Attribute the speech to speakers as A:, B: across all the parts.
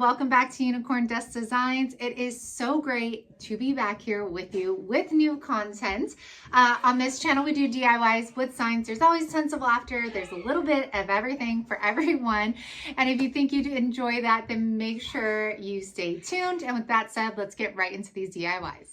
A: welcome back to Unicorn Dust Designs. It is so great to be back here with you with new content. On this channel, we do DIYs with signs. There's always tons of laughter. There's a little bit of everything for everyone. And if you think you'd enjoy that, then make sure you stay tuned. And with that said, let's get right into these DIYs.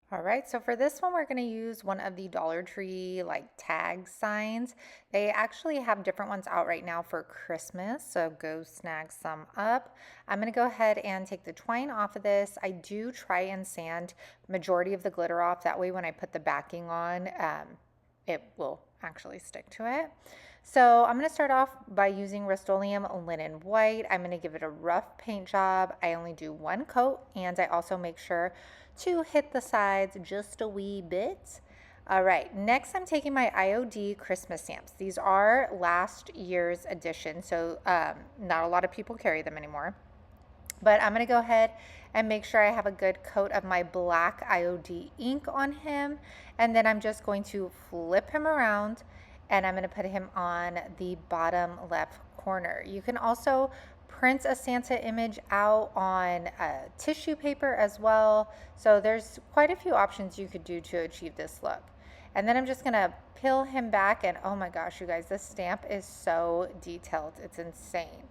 B: All right, so for this one, we're going to use one of the Dollar Tree tag signs. They actually have different ones out right now for Christmas, so go snag some up. I'm going to go ahead and take the twine off of this. I do try and sand majority of the glitter off. That way when I put the backing on, it will actually stick to it. So I'm going to start off by using Rust-Oleum Linen White. I'm going to give it a rough paint job. I only do one coat, and I also make sure to hit the sides just a wee bit. All right, next I'm taking my IOD Christmas stamps. These are last year's edition, so not a lot of people carry them anymore. But I'm going to go ahead and make sure I have a good coat of my black IOD ink on him. And then I'm just going to flip him around and I'm going to put him on the bottom left corner. You can also print a Santa image out on tissue paper as well. So there's quite a few options you could do to achieve this look. And then I'm just going to peel him back and oh my gosh, you guys, this stamp is so detailed. It's insane.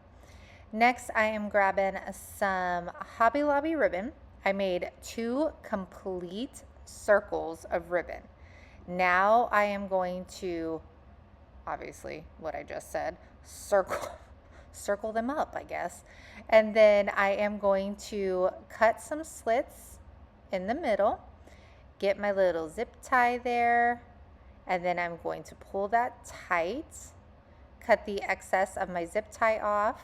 B: Next, I am grabbing some Hobby Lobby ribbon. I made 2 complete circles of ribbon. Now I am going to, obviously what I just said, circle them up, I guess. And then I am going to cut some slits in the middle, get my little zip tie there, and then I'm going to pull that tight, cut the excess of my zip tie off.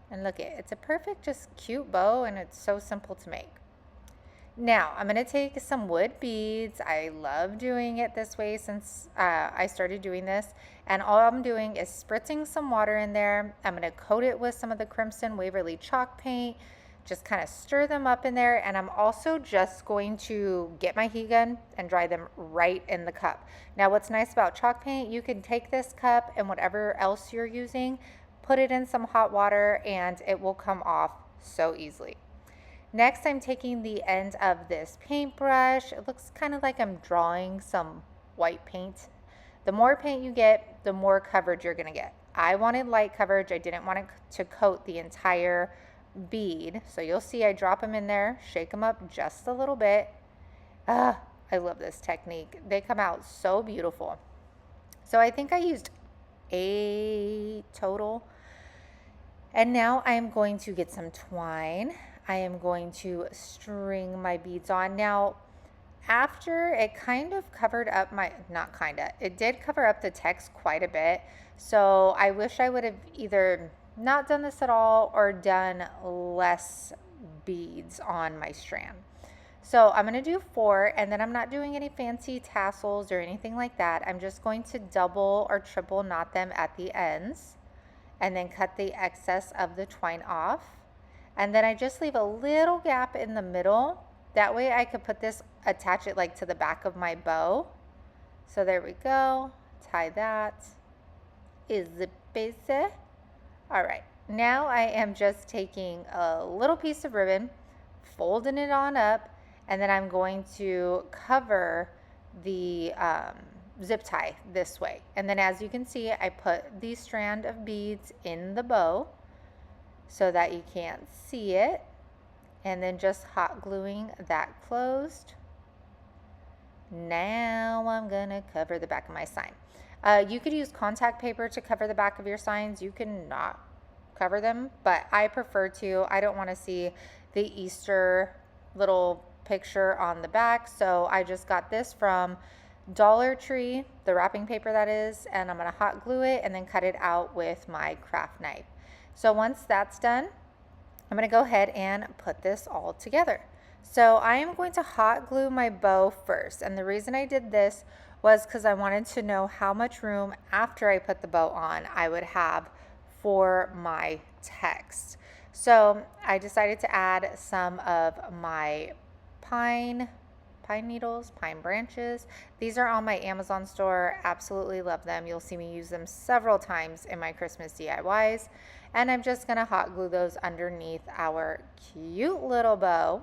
B: And look, it's a perfect, just cute bow, and it's so simple to make. Now, I'm going to take some wood beads. I love doing it this way since I started doing this. And all I'm doing is spritzing some water in there. I'm going to coat it with some of the Crimson Waverly chalk paint. Just kind of stir them up in there. And I'm also just going to get my heat gun and dry them right in the cup. Now, what's nice about chalk paint, you can take this cup and whatever else you're using, put it in some hot water and it will come off so easily. Next, I'm taking the end of this paintbrush. It looks kind of like I'm drawing some white paint. The more paint you get, the more coverage you're gonna get. I wanted light coverage. I didn't want it to coat the entire bead. So you'll see I drop them in there, shake them up just a little bit. I love this technique. They come out so beautiful. So I think I used 8 total. And now I am going to get some twine. I am going to string my beads on. Now, after it kind of covered up my, not kind of, it did cover up the text quite a bit. So I wish I would have either not done this at all or done less beads on my strand. So I'm going to do 4 and then I'm not doing any fancy tassels or anything like that. I'm just going to double or triple knot them at the ends and then cut the excess of the twine off. And then I just leave a little gap in the middle. That way I could put this, attach it to the back of my bow. So there we go. Tie that. Is it basic? All right. Now I am just taking a little piece of ribbon, folding it on up, and then I'm going to cover the zip tie this way. And then as you can see, I put the strand of beads in the bow so that you can't see it, and then just hot gluing that closed. Now I'm gonna cover the back of my sign. You could use contact paper to cover the back of your signs. You can not cover them, but I prefer to. I don't want to see the Easter little picture on the back, so I just got this from Dollar Tree, the wrapping paper that is, and I'm gonna hot glue it and then cut it out with my craft knife. So once that's done, I'm going to go ahead and put this all together. So I am going to hot glue my bow first. And the reason I did this was because I wanted to know how much room after I put the bow on I would have for my text. So I decided to add some of my pine pine needles, pine branches. These are on my Amazon store. Absolutely love them. You'll see me use them several times in my Christmas DIYs. And I'm just gonna hot glue those underneath our cute little bow.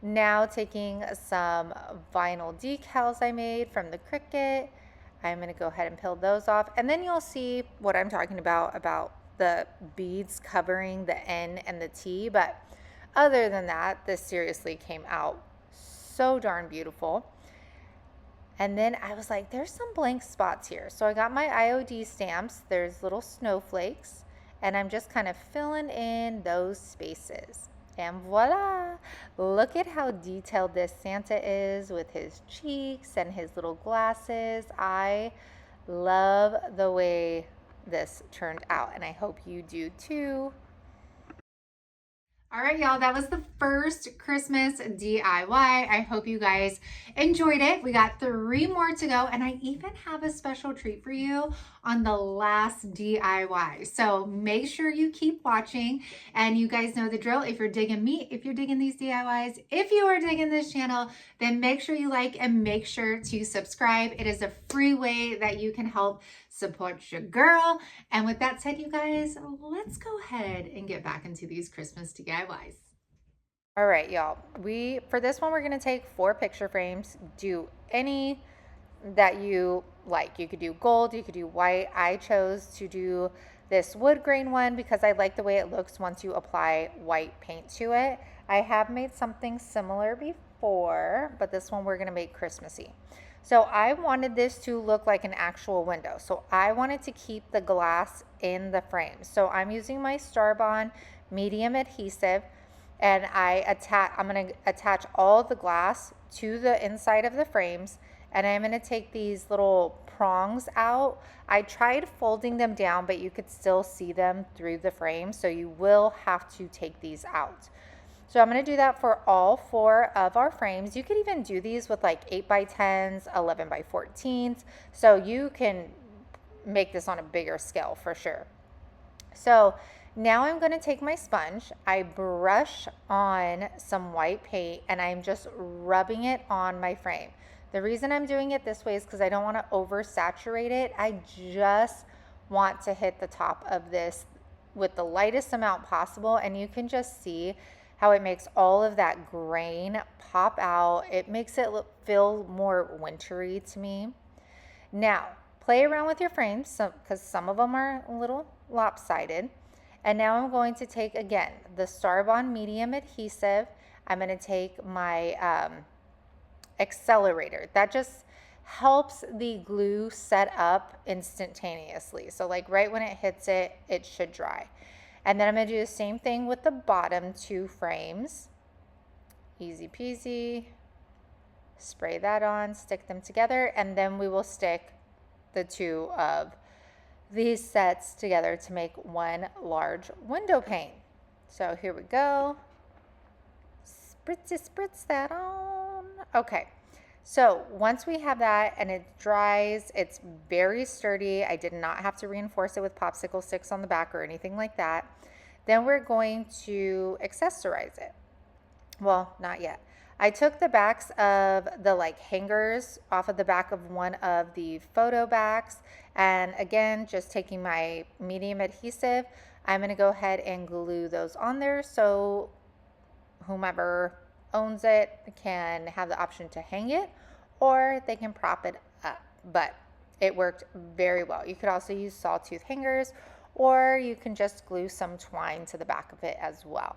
B: Now taking some vinyl decals I made from the Cricut, I'm gonna go ahead and peel those off. And then you'll see what I'm talking about the beads covering the N and the T. But other than that, this seriously came out so darn beautiful. And then I was like, there's some blank spots here. So I got my IOD stamps. There's little snowflakes. And I'm just kind of filling in those spaces. And voila! Look at how detailed this Santa is with his cheeks and his little glasses. I love the way this turned out, and I hope you do too.
A: All right, y'all, that was the first Christmas DIY. I hope you guys enjoyed it. We got 3 more to go, and I even have a special treat for you on the last DIY. So make sure you keep watching, and you guys know the drill. If you're digging me, if you're digging these DIYs, if you are digging this channel, then make sure you like and make sure to subscribe. It is a free way that you can help support your girl. And with that said, you guys, let's go ahead and get back into these Christmas DIYs.
B: All right, y'all. For this one, we're gonna take 4 picture frames. Do any that you like. You could do gold, you could do white. I chose to do this wood grain one because I like the way it looks once you apply white paint to it. I have made something similar before, but this one we're gonna make Christmassy. So I wanted this to look like an actual window. So I wanted to keep the glass in the frame. So I'm using my Starbond medium adhesive, and I'm gonna attach all the glass to the inside of the frames, and I'm gonna take these little prongs out. I tried folding them down, but you could still see them through the frame, so you will have to take these out. So I'm gonna do that for all 4 of our frames. You could even do these with like 8x10s, 11x14s. So you can make this on a bigger scale for sure. So now I'm gonna take my sponge, I brush on some white paint, and I'm just rubbing it on my frame. The reason I'm doing it this way is because I don't wanna oversaturate it. I just want to hit the top of this with the lightest amount possible, and you can just see how it makes all of that grain pop out. It makes it feel more wintry to me. Now, play around with your frames because some of them are a little lopsided. And now I'm going to take, again, the Starbond medium adhesive. I'm going to take my accelerator. That just helps the glue set up instantaneously. So like right when it hits it, it should dry. And then I'm going to do the same thing with the bottom 2 frames. Easy peasy. Spray that on, stick them together, and then we will stick the 2 of these sets together to make one large window pane. So here we go. Spritz that on. Okay. So once we have that and it dries, it's very sturdy. I did not have to reinforce it with popsicle sticks on the back or anything like that. Then we're going to accessorize it. Well, not yet. I took the backs of the like hangers off of the back of one of the photo backs. And again, just taking my medium adhesive, I'm going to go ahead and glue those on there so whomever owns it can have the option to hang it, or they can prop it up. But it worked very well. You could also use sawtooth hangers, or you can just glue some twine to the back of it as well.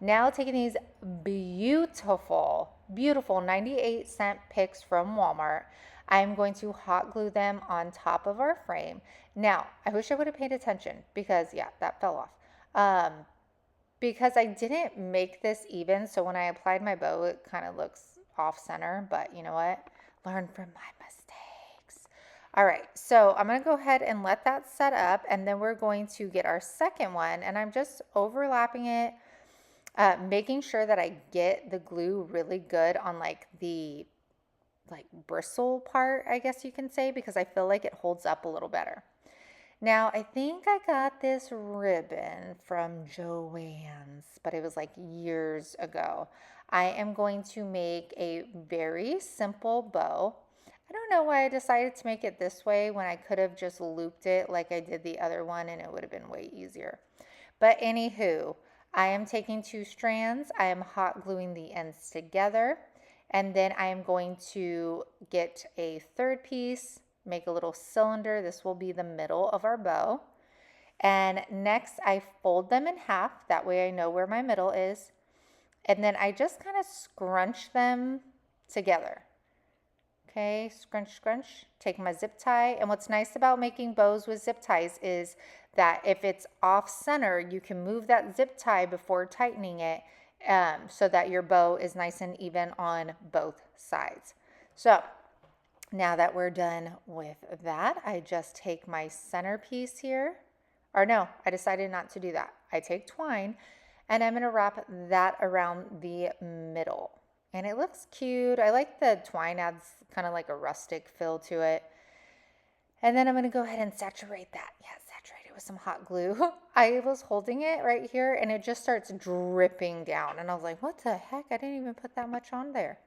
B: Now taking these beautiful 98-cent picks from Walmart, I'm going to hot glue them on top of our frame. Now, I wish I would have paid attention because, yeah, that fell off. Because I didn't make this even, so when I applied my bow, it kind of looks off center, but you know what? Learn from my mistakes. All right, so I'm gonna go ahead and let that set up, and then we're going to get our second one, and I'm just overlapping it, making sure that I get the glue really good on like the bristle part, I guess you can say, because I feel like it holds up a little better. Now, I think I got this ribbon from Joann's, but it was like years ago. I am going to make a very simple bow. I don't know why I decided to make it this way when I could have just looped it like I did the other one and it would have been way easier. But anywho, I am taking 2 strands, I am hot gluing the ends together, and then I am going to get a third piece, make a little cylinder. This will be the middle of our bow. And next I fold them in half, that way I know where my middle is. And then I just kind of scrunch them together. Okay, scrunch, scrunch, take my zip tie. And what's nice about making bows with zip ties is that if it's off center, you can move that zip tie before tightening it so that your bow is nice and even on both sides. So now that we're done with that, I just take my centerpiece here. Or no, I decided not to do that. I take twine and I'm going to wrap that around the middle. And it looks cute. I like the twine, adds kind of like a rustic feel to it. And then I'm going to go ahead and saturate that. Yeah, saturate it with some hot glue. I was holding it right here and it just starts dripping down. And I was like, what the heck? I didn't even put that much on there.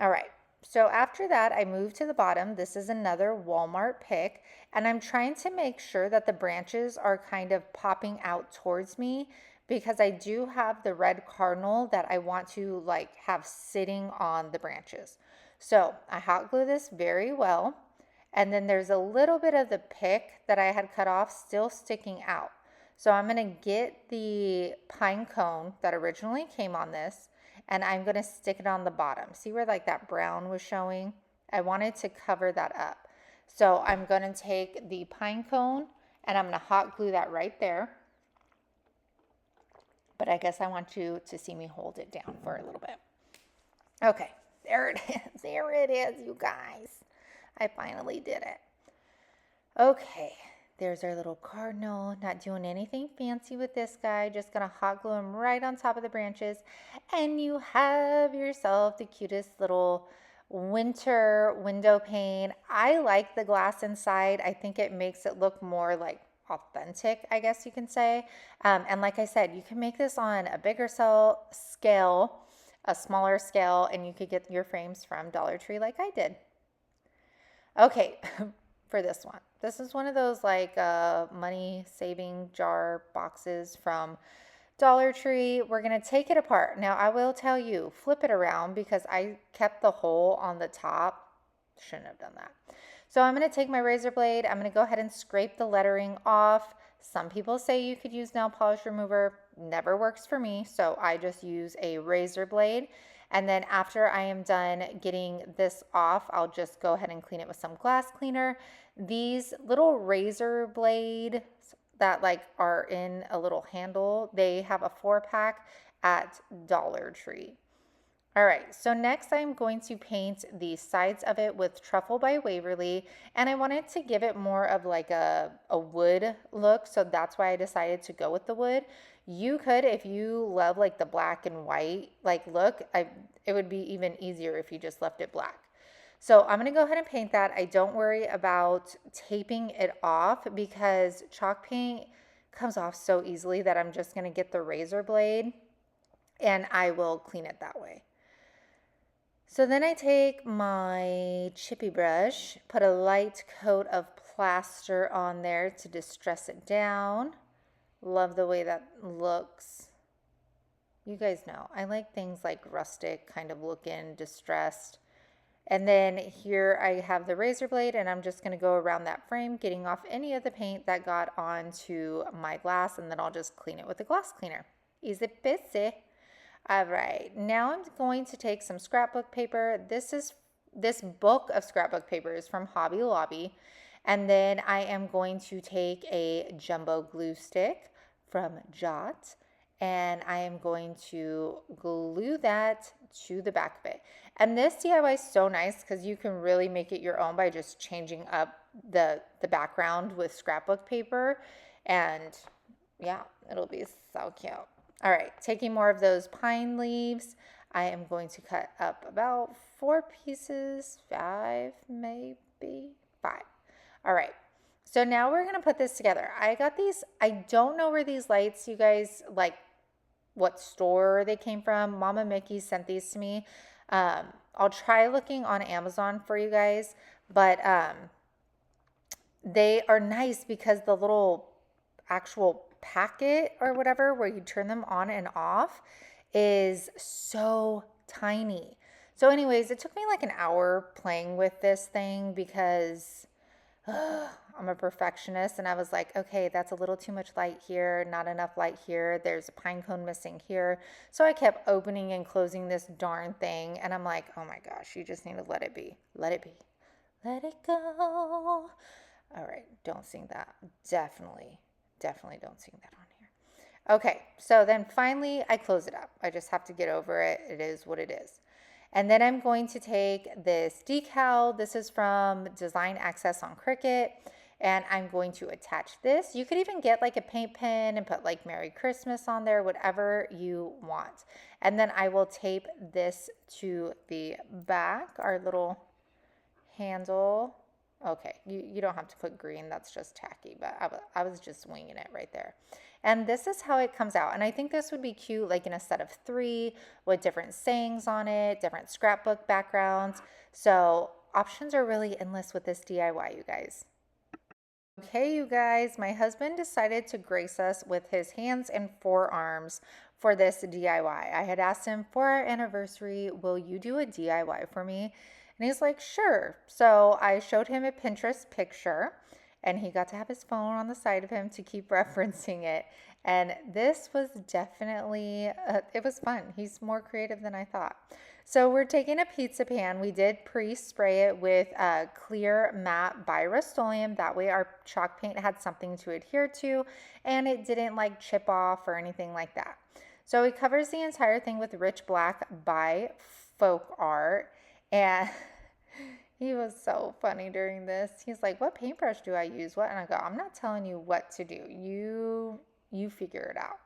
B: All right. So after that, I move to the bottom. This is another Walmart pick, and I'm trying to make sure that the branches are kind of popping out towards me because I do have the red cardinal that I want to like have sitting on the branches. So I hot glue this very well, and then there's a little bit of the pick that I had cut off still sticking out. So I'm going to get the pine cone that originally came on this, and I'm going to stick it on the bottom. See where like that brown was showing? I wanted to cover that up. So I'm going to take the pine cone and I'm going to hot glue that right there. But I guess I want you to see me hold it down for a little bit. Okay, there it is. There it is, you guys. I finally did it. Okay. There's our little cardinal, not doing anything fancy with this guy, just gonna hot glue him right on top of the branches, and you have yourself the cutest little winter window pane. I like the glass inside. I think it makes it look more like authentic, I guess you can say. And like I said, you can make this on a bigger scale, a smaller scale, and you could get your frames from Dollar Tree like I did. Okay. For this one. This is one of those like money saving jar boxes from Dollar Tree. We're going to take it apart. Now I will tell you, flip it around because I kept the hole on the top. Shouldn't have done that. So I'm going to take my razor blade. I'm going to go ahead and scrape the lettering off. Some people say you could use nail polish remover. Never works for me. So I just use a razor blade. And then after I am done getting this off, I'll just go ahead and clean it with some glass cleaner. These little razor blades that like are in a little handle, they have a 4-pack at Dollar Tree. All right, so next I'm going to paint the sides of it with Truffle by Waverly, and I wanted to give it more of like a wood look, so that's why I decided to go with the wood. You could, if you love like the black and white like look, it would be even easier if you just left it black. So I'm going to go ahead and paint that. I don't worry about taping it off because chalk paint comes off so easily that I'm just going to get the razor blade and I will clean it that way. So then I take my chippy brush, put a light coat of plaster on there to distress it down. Love the way that looks. You guys know, I like things like rustic, kind of looking, distressed. And then here I have the razor blade and I'm just going to go around that frame, getting off any of the paint that got onto my glass, and then I'll just clean it with a glass cleaner. Easy peasy. All right, now I'm going to take some scrapbook paper. This book of scrapbook paper is from Hobby Lobby. And then I am going to take a jumbo glue stick from Jot, and I am going to glue that to the back of it. And this DIY is so nice because you can really make it your own by just changing up the background with scrapbook paper. And yeah, it'll be so cute. All right, taking more of those pine leaves, I am going to cut up about 4 pieces, 5 maybe, 5. All right, so now we're going to put this together. I got these, I don't know where these lights, you guys, like what store they came from. Mama Mickey sent these to me. I'll try looking on Amazon for you guys, but they are nice because the little actual packet or whatever where you turn them on and off is so tiny. So anyways, it took me like an hour playing with this thing because I'm a perfectionist, and I was like, okay, that's a little too much light here, not enough light here. There's a pine cone missing here. So I kept opening and closing this darn thing, and I'm like, oh my gosh, you just need to let it be. Let it be. Let it go. All right, don't sing that. Definitely don't sing that on here. Okay, so then finally I close it up. I just have to get over it. It is what it is. And then I'm going to take this decal. This is from Design Access on Cricut. And I'm going to attach this. You could even get like a paint pen and put like Merry Christmas on there, whatever you want. And then I will tape this to the back, our little handle. Okay, you don't have to put green, that's just tacky, but I was just winging it right there. And this is how it comes out. And I think this would be cute like in a set of 3 with different sayings on it, different scrapbook backgrounds. So options are really endless with this DIY, you guys. Okay, you guys, my husband decided to grace us with his hands and forearms for this DIY. I had asked him, for our anniversary, will you do a DIY for me? And he's like, sure. So I showed him a Pinterest picture, and he got to have his phone on the side of him to keep referencing it. And this was definitely, it was fun. He's more creative than I thought. So we're taking a pizza pan. We did pre-spray it with clear matte by Rust-Oleum. That way our chalk paint had something to adhere to, and it didn't like chip off or anything like that. So it covers the entire thing with rich black by Folk Art. And he was so funny during this. He's like, what paintbrush do I use? What? And I go, I'm not telling you what to do. You figure it out.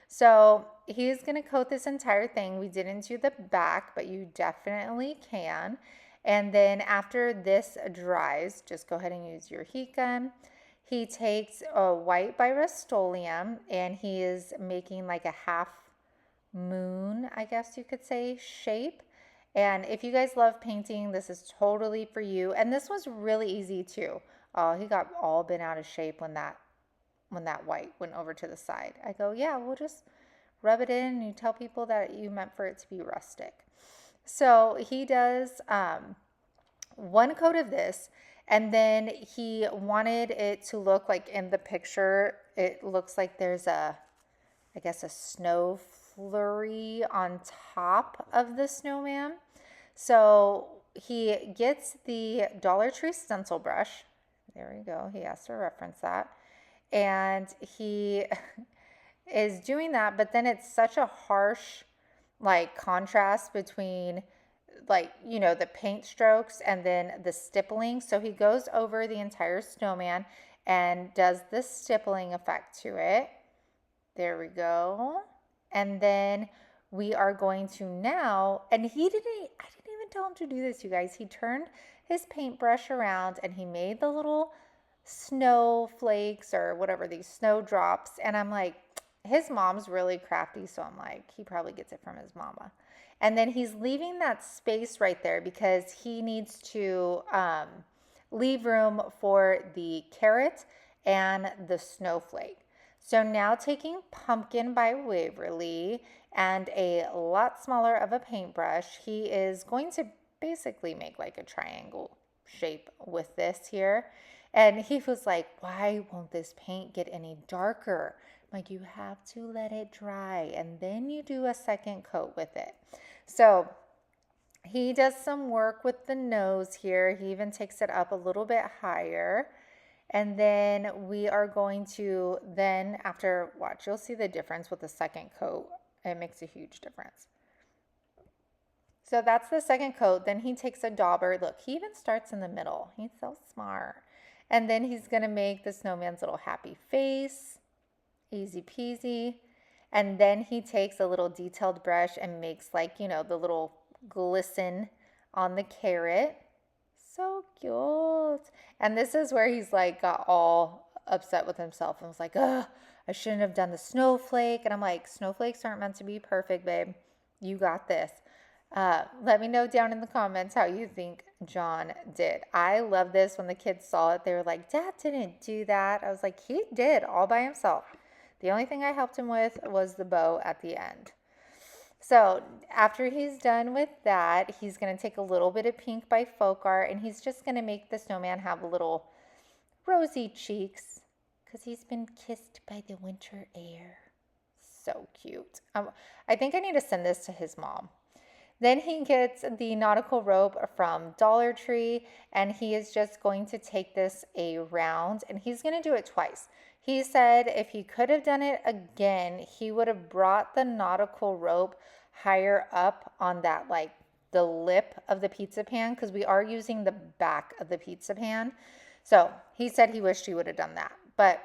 B: So he's going to coat this entire thing. We didn't do the back, but you definitely can. And then after this dries, just go ahead and use your heat gun. He takes a white by Rust-Oleum, and he is making like a half moon, I guess you could say, shape. And if you guys love painting, this is totally for you. And this was really easy too. Oh, he got all bent out of shape when that white went over to the side. I go, yeah, we'll just rub it in, and you tell people that you meant for it to be rustic. So he does one coat of this, and then he wanted it to look like in the picture, it looks like there's I guess a snow flurry on top of the snowman. So he gets the Dollar Tree stencil brush. There we go. He has to reference that. And he is doing that, but then it's such a harsh like contrast between like, you know, the paint strokes and then the stippling. So he goes over the entire snowman and does the stippling effect to it. There we go. And then we are going to now, and I didn't even tell him to do this, you guys. He turned his paintbrush around and he made the little snowflakes or whatever, these snowdrops. And I'm like, his mom's really crafty. So I'm like, he probably gets it from his mama. And then he's leaving that space right there because he needs to leave room for the carrot and the snowflake. So now taking Pumpkin by Waverly and a lot smaller of a paintbrush, he is going to basically make like a triangle shape with this here. And he was like, why won't this paint get any darker? I'm like, you have to let it dry and then you do a second coat with it. So he does some work with the nose here. He even takes it up a little bit higher. And then we are going to then after, watch, you'll see the difference with the second coat. It makes a huge difference. So that's the second coat. Then he takes a dauber. Look, he even starts in the middle. He's so smart. And then he's going to make the snowman's little happy face. Easy peasy. And then he takes a little detailed brush and makes like, you know, the little glisten on the carrot. So cute. And this is where he's like got all upset with himself and was like, ugh, I shouldn't have done the snowflake. And I'm like, snowflakes aren't meant to be perfect, babe. You got this. Let me know down in the comments how you think John did. I love this. When the kids saw it, they were like, Dad didn't do that. I was like, he did all by himself. The only thing I helped him with was the bow at the end. So after he's done with that, he's going to take a little bit of pink by Folk Art, and he's just going to make the snowman have little rosy cheeks because he's been kissed by the winter air. So cute. I think I need to send this to his mom. Then he gets the nautical rope from Dollar Tree, and he is just going to take this around, and he's going to do it twice. He said if he could have done it again, he would have brought the nautical rope higher up on that, like the lip of the pizza pan, because we are using the back of the pizza pan. So he said he wished he would have done that. But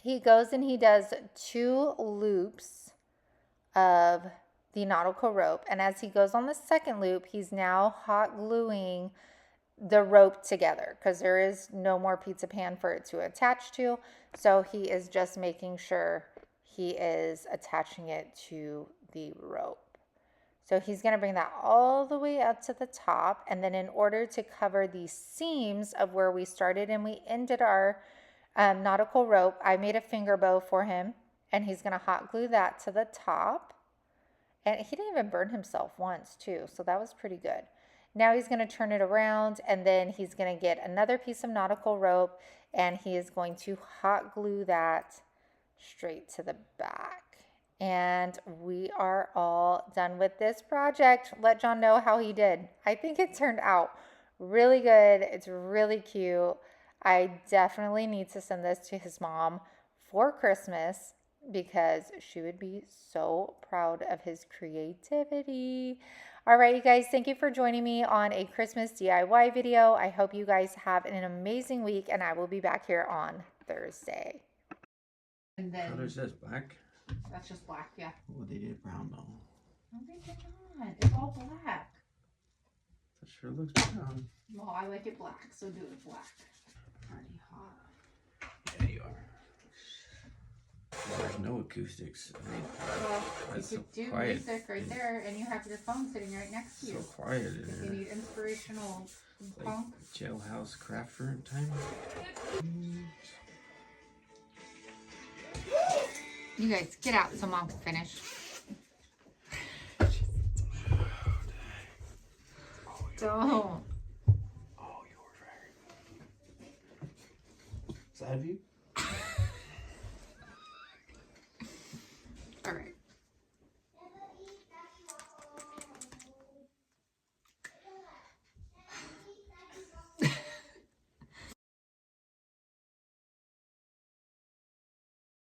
B: he goes and he does 2 loops of the nautical rope. And as he goes on the second loop, he's now hot gluing the rope together because there is no more pizza pan for it to attach to. So he is just making sure he is attaching it to the rope. So he's going to bring that all the way up to the top. And then in order to cover the seams of where we started and we ended our nautical rope, I made a finger bow for him. And he's going to hot glue that to the top. And he didn't even burn himself once too. So that was pretty good. Now he's going to turn it around, and then he's going to get another piece of nautical rope, and he is going to hot glue that straight to the back. And we are all done with this project. Let John know how he did. I think it turned out really good. It's really cute. I definitely need to send this to his mom for Christmas because she would be so proud of his creativity. All right, you guys, thank you for joining me on a Christmas DIY video. I hope you guys have an amazing week, and I will be back here on Thursday.
A: And then
C: What is this, black?
A: that's just black, yeah.
C: Oh, they did brown though.
A: No, they did not. It's all black.
C: That sure looks brown.
A: Well, I like it black, so do it black. Already hot.
C: Yeah, you are. Well, there's no acoustics. I mean,
A: Well,
C: that's
A: you
C: so
A: could do
C: quiet.
A: music right there, and you have your phone sitting right next to
C: So
A: you.
C: quiet in
A: If you
C: here.
A: need inspirational
C: Like
A: punk.
C: jailhouse craft room time.
A: You guys, get out so Mom can finish. Don't.
C: Oh, you're very. Side view?